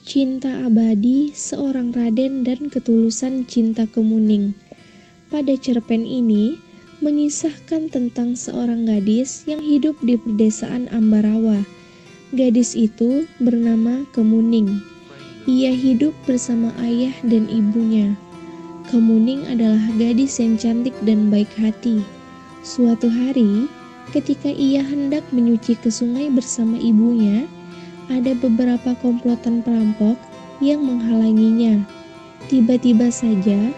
Cinta abadi seorang Raden dan ketulusan cinta Kemuning. Pada cerpen ini mengisahkan tentang seorang gadis yang hidup di pedesaan Ambarawa. Gadis itu bernama Kemuning. Ia hidup bersama ayah dan ibunya. Kemuning adalah gadis yang cantik dan baik hati. Suatu hari, ketika ia hendak menyuci ke sungai bersama ibunya, ada beberapa komplotan perampok yang menghalanginya. Tiba-tiba saja,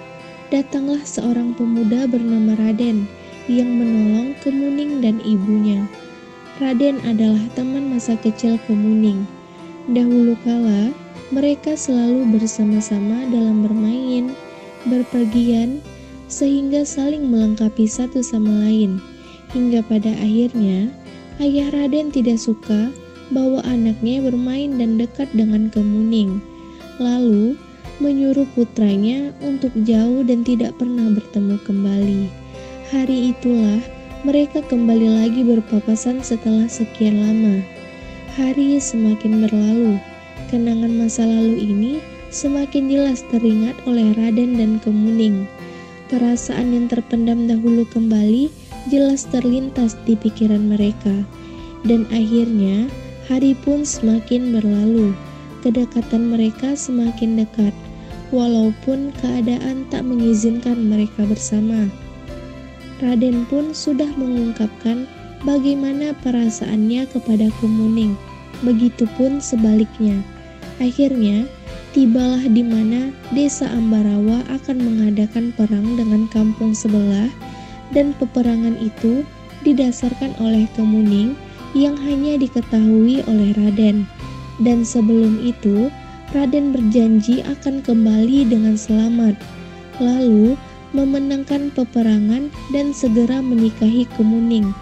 datanglah seorang pemuda bernama Raden yang menolong Kemuning dan ibunya. Raden adalah teman masa kecil Kemuning. Dahulu kala, mereka selalu bersama-sama dalam bermain, berpergian, sehingga saling melengkapi satu sama lain. Hingga pada akhirnya, ayah Raden tidak suka bahwa anaknya bermain dan dekat dengan Kemuning, lalu menyuruh putranya untuk jauh dan tidak pernah bertemu kembali. Hari itulah mereka kembali lagi berpapasan setelah sekian lama. Hari semakin berlalu, kenangan masa lalu ini semakin jelas teringat oleh Raden dan Kemuning. Perasaan yang terpendam dahulu kembali jelas terlintas di pikiran mereka, dan akhirnya hari pun semakin berlalu, kedekatan mereka semakin dekat, walaupun keadaan tak mengizinkan mereka bersama. Raden pun sudah mengungkapkan bagaimana perasaannya kepada Kemuning, begitupun sebaliknya. Akhirnya, tibalah di mana desa Ambarawa akan mengadakan perang dengan kampung sebelah, dan peperangan itu didasarkan oleh Kemuning yang hanya diketahui oleh Raden. Dan sebelum itu, Raden berjanji akan kembali dengan selamat, lalu memenangkan peperangan dan segera menikahi Kemuning.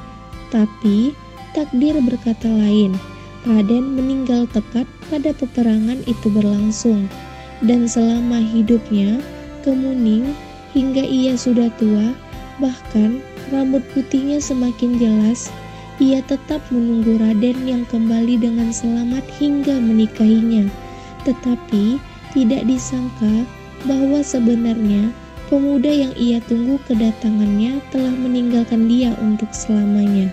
Tapi takdir berkata lain. Raden meninggal tepat pada peperangan itu berlangsung, dan selama hidupnya Kemuning hingga ia sudah tua, bahkan rambut putihnya semakin jelas, ia tetap menunggu Raden yang kembali dengan selamat hingga menikahinya. Tetapi tidak disangka bahwa sebenarnya pemuda yang ia tunggu kedatangannya telah meninggalkan dia untuk selamanya.